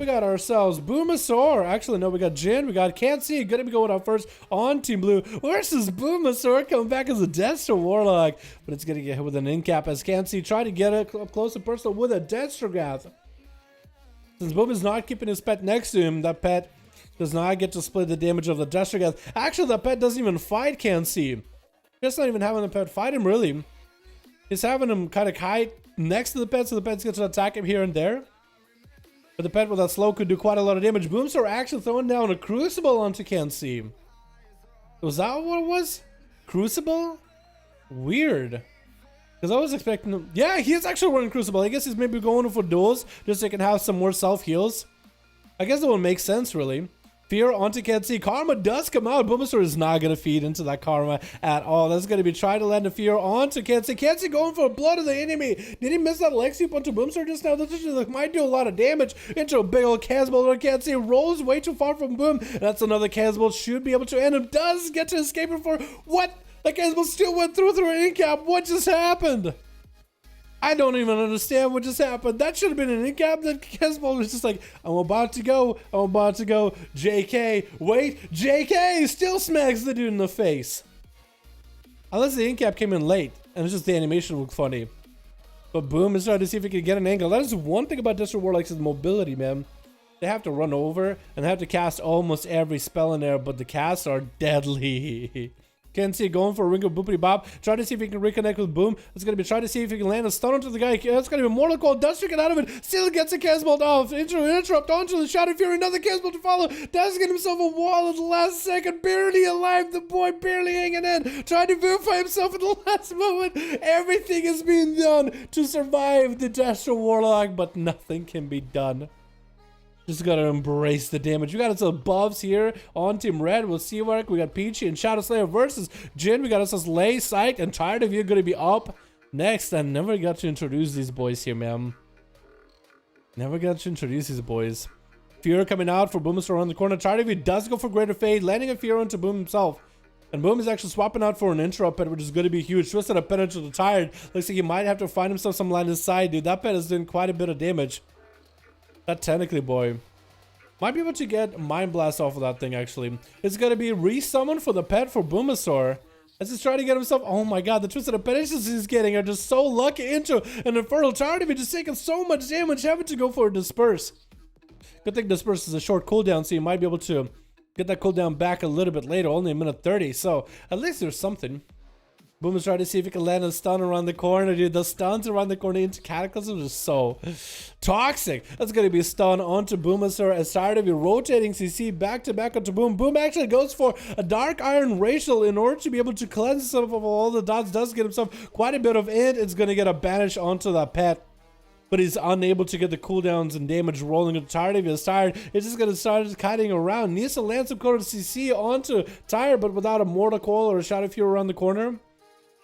We got ourselves Boomasaur. Actually, no, we got Jin. We got Can't See. Gonna be going out first on Team Blue versus Boomasaur. Coming back as a Destro Warlock. But it's gonna get hit with an in-cap as Can't See. Trying to get it up close and personal with a Destrograph. Since Boom is not keeping his pet next to him, that pet does not get to split the damage of the Destrograph. Actually, that pet doesn't even fight Can't See. Just not even having the pet fight him, really. He's having him kind of hide next to the pet, so the pet gets to attack him here and there. But the pet with that slow could do quite a lot of damage. Boomstar actually throwing down a Crucible onto Can't See. Was that what it was? Crucible? Weird. Because I was expecting him. Yeah, he is actually running Crucible. I guess he's maybe going for Duels just so he can have some more self-heals. I guess that would make sense, really. Fear onto Can't See. Karma does come out. Boomasaur is not going to feed into that Karma at all. That's going to be trying to land a Fear onto Can't See. Can't See going for blood of the enemy. Did he miss that leg sweep onto Boomasaur just now? That just might do a lot of damage into a big old Casbolt. Can't See rolls way too far from Boom. That's another Casbolt. Should be able to end him. Does get to escape him for what? The Casbolt still went through an in-cap. What just happened? I don't even understand what just happened. That should have been an in-cap. That Casbolt was just like, I'm about to go. I'm about to go. JK. Wait. JK still smacks the dude in the face. Unless the in-cap came in late. And it's just the animation looked funny. But Boom is trying to see if he can get an angle. That is one thing about Destro Warlock's mobility, man. They have to run over and they have to cast almost every spell in there. But the casts are deadly. Can't See going for a ring of boopity bop. Trying to see if he can reconnect with Boom. It's going to be trying to see if he can land a stun onto the guy. It's going to be Mortal Coil. Does get out of it. Still gets a Casbolt off. Interrupt onto the Shadow Fury. Another Casbolt to follow. Does get himself a wall at the last second. Barely alive. The boy barely hanging in. Trying to verify himself at the last moment. Everything is being done to survive the Destro Warlock, but nothing can be done. Just gotta embrace the damage. We got us buffs here on Team Red with Seawork. We got Peachy and Shadow Slayer versus Jin. We got us Lay, Psych, and Tired of You gonna be up next. I never got to introduce these boys here, man. Never got to introduce these boys. Fear coming out for Boomasaur around the corner. Tired of You does go for Greater Fade, landing a Fear onto Boom himself. And Boom is actually swapping out for an Interrupt pet, which is going to be huge. Twisted a pet into the Tired. Looks like he might have to find himself some line inside, dude. That pet is doing quite a bit of damage. That Technically Boy might be able to get Mind Blast off of that thing, actually. It's going to be resummon for the pet for Boomasaur. As he's trying to get himself... Oh my god, the Twisted Appendages he's getting are just so lucky into an Infernal. Tired of it, just taking so much damage, having to go for a Disperse. Good thing Disperse is a short cooldown, so you might be able to get that cooldown back a little bit later, only a minute 30. So at least there's something. Boom is trying to see if he can land a stun around the corner, dude. The stuns around the corner into Cataclysm is so toxic. That's going to be a stun onto Boomasaur as Tired of You rotating CC back to back onto Boom. Boom actually goes for a Dark Iron Racial in order to be able to cleanse himself of all the dots. Does get himself quite a bit of it. It's going to get a banish onto that pet. But he's unable to get the cooldowns and damage rolling. Tired of You is tired. It's just going to start kiting around. Needs to land some code CC onto Tired, but without a Mortal Coil or a Shadow Fury around the corner.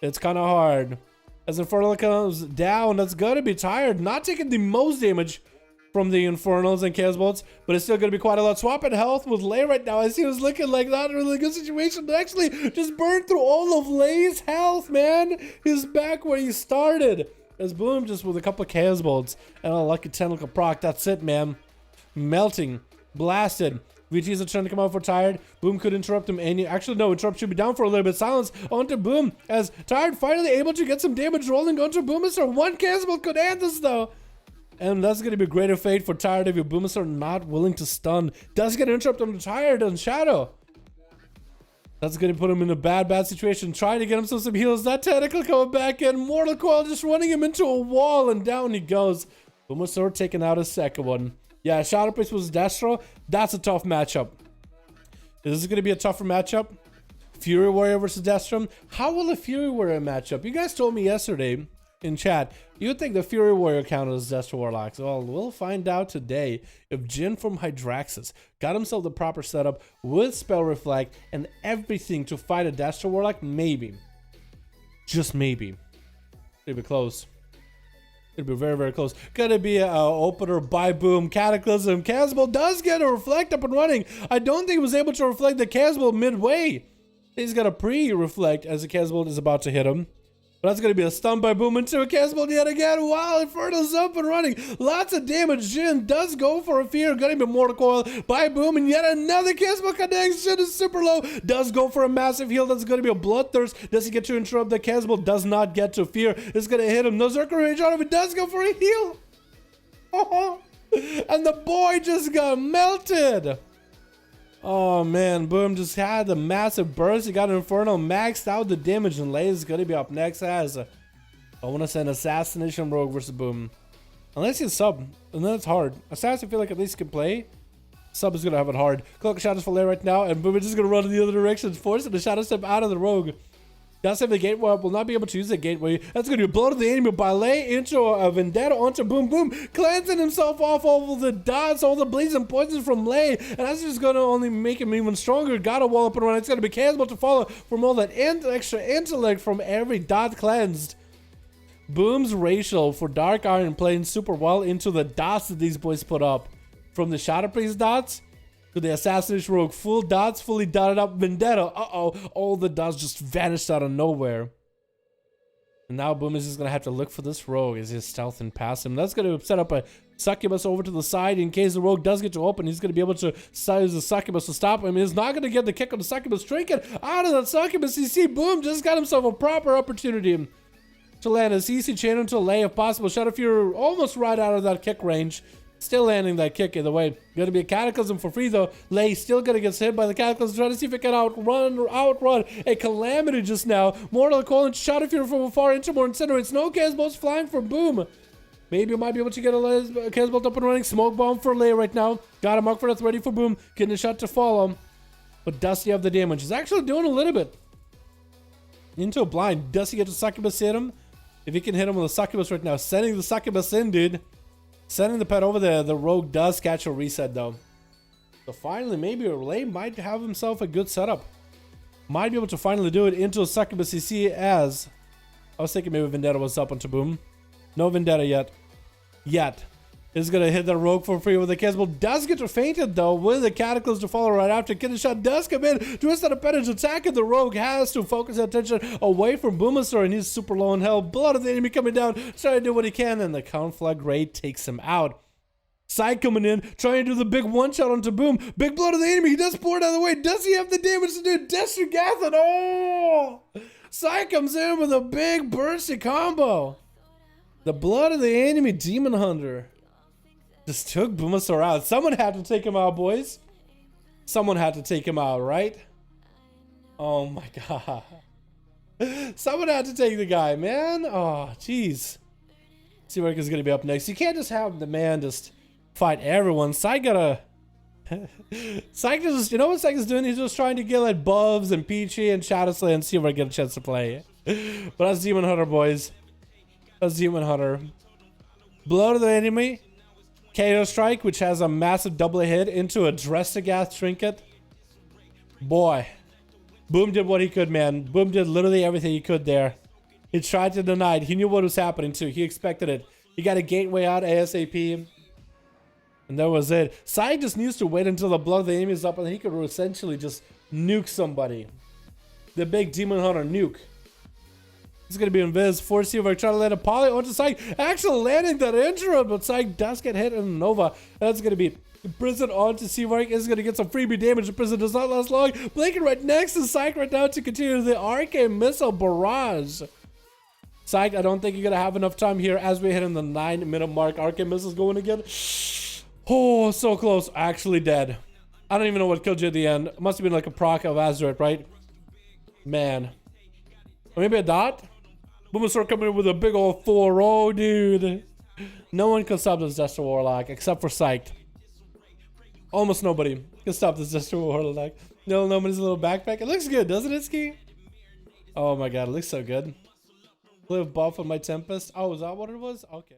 It's kind of hard. As Infernal comes down, that's going to be Tired. Not taking the most damage from the Infernals and Casbolts, but it's still going to be quite a lot. Swapping health with Lay right now as he was looking like not a really good situation. But actually, just burned through all of Lay's health, man. He's back where he started. As Boom just with a couple of Casbolts and a lucky Tentacle proc. That's it, man. Melting. Blasted. VTs are trying to come out for Tired. Boom could interrupt him. And actually, no, Interrupt should be down for a little bit. Silence onto Boom as Tired finally able to get some damage rolling onto Boomasaur. One Casbolt could end this, though. And that's going to be Greater Fate for Tired of You. Boomasaur not willing to stun. Does get an interrupt on Tired and Shadow. That's going to put him in a bad situation. Trying to get himself some heals. That Tentacle coming back in. Mortal Coil just running him into a wall. And down he goes. Boomasaur taking out a second one. Yeah, Shadow Priest was Destro. That's a tough matchup. Is this going to be a tougher matchup? Fury Warrior versus Destro. How will the Fury Warrior match up? You guys told me yesterday in chat, you would think the Fury Warrior counted as Destro Warlocks. Well, we'll find out today if Jin from Hydraxis got himself the proper setup with Spell Reflect and everything to fight a Destro Warlock. Maybe. Just maybe. It'll be close. It'll be very, very close. Gonna be an opener by Boom. Cataclysm. Casbolt does get a Reflect up and running. I don't think he was able to reflect the Casbolt midway. He's got a pre-reflect as the Casbolt is about to hit him. But that's going to be a stun by Boom into a cannibal yet again. Wow, Inferno's up and running. Lots of damage. Jin does go for a fear. Going to be Mortal Coil by Boom. And yet another cannibal connects. Jin is super low. Does go for a massive heal. That's going to be a Bloodthirst. Does he get to interrupt the cannibal? Does not get to fear. It's going to hit him. No Zerker range on him. It does go for a heal. And the boy just got melted. Oh man, Boom just had the massive burst. He got an Inferno, maxed out the damage, and Lay is gonna be up next as I want to send Assassination Rogue versus Boom. Unless he's sub, and then it's hard. Assassin, I feel like at least can play. Sub is gonna have it hard. Cloak Shadows for Lay right now, and Boom is just gonna run in the other direction, forcing the Shadow Step out of the Rogue. Does have the gateway up, will not be able to use the gateway. That's going to be a blow to the enemy by Lay into a Vendetta onto Boom Boom, cleansing himself off all the dots, all the bleeds and poisons from Lay, and that's just going to only make him even stronger. Got a wall up and run. It's going to be Cannibal to follow from all that extra intellect from every dot cleansed. Boom's ratio for Dark Iron playing super well into the dots that these boys put up. From the Shadow Priest dots to the Assassination Rogue, full dots, fully dotted up Vendetta. All the dots just vanished out of nowhere. And now Boom is just gonna have to look for this Rogue as his stealth and pass him. That's gonna set up a Succubus over to the side in case the Rogue does get to open. He's gonna be able to use the Succubus to stop him. He's not gonna get the kick on the Succubus. Trinket out of that Succubus. You see, Boom just got himself a proper opportunity to land a CC chain into Lay if possible. Shadow Fury almost right out of that kick range. Still landing that kick either way. Gonna be a Cataclysm for free though. Lay still gonna get hit by the Cataclysm. Trying to see if it can outrun a Calamity just now. Mortal Coil and Shadow Fury from afar into more incinerates. No cannibals flying for Boom. Maybe you might be able to get a cannibal up and running. Smoke bomb for Lay right now. Got a mark for that's ready for Boom. Getting a shot to follow. But Dusty have the damage. He's actually doing a little bit. Into a blind. Dusty get the Succubus hit him. If he can hit him with a Succubus right now. Sending the Succubus in, dude. Sending the pet over there. The Rogue does catch a reset though. So finally, maybe Lay might have himself a good setup. Might be able to finally do it into a Succubus CC as... I was thinking maybe Vendetta was up onto Boom. No Vendetta yet. Is going to hit the Rogue for free with the cannibal. Does get to fainted though with the Cataclysm to follow right after. Kidney shot does come in. Twisted appendage attacking the Rogue. Has to focus attention away from Boomasaur, and he's super low in health. Blood of the enemy coming down. Trying to do what he can, and the Conflagrate takes him out. Side coming in, trying to do the big one shot onto Boom. Big blood of the enemy. He does pour it out of the way. Does he have the damage to do? Destro Gathan. Oh! Side comes in with a big bursty combo. The blood of the enemy Demon Hunter just took Boomasaur out. Someone had to take him out, boys. Someone had to take him out, right? Oh my god. Someone had to take the guy, man. Oh, jeez. Seawork is gonna be up next. You can't just have the man just fight everyone. Psych gotta... Psych just... You know what Psych is doing? He's just trying to get like Bubs and Peachy and Shadowslay and Seawork get a chance to play. But that's Demon Hunter, boys. That's Demon Hunter. Blood of the enemy. KO Strike, which has a massive double hit into a Dressagath Trinket. Boy. Boom did what he could, man. Boom did literally everything he could there. He tried to deny it. He knew what was happening too. He expected it. He got a gateway out ASAP. And that was it. Sai just needs to wait until the blood of the enemy is up and he could essentially just nuke somebody. The big Demon Hunter nuke. He's going to be invis. Force Seawork trying to land a poly onto Psych. Actually landing that intro, but Psych does get hit in Nova. That's going to be Prison onto Seawork. Is going to get some freebie damage. The Prison does not last long. Blinking right next to Psych right now to continue the Arcane Missile Barrage. Psych, I don't think you're going to have enough time here as we hit in the 9-minute mark. Arcane Missile's going again. Oh, so close. Actually dead. I don't even know what killed you at the end. It must have been like a proc of Azeroth, right? Man. Or maybe a dot? Boomasaur coming in with a big old 4-0, dude. No one can stop this Destro Warlock except for Psyched. Almost nobody can stop this Destro Warlock. No, nobody's little backpack. It looks good, doesn't it, Ski? Oh my god, it looks so good. Live buff on my Tempest. Oh, is that what it was? Okay.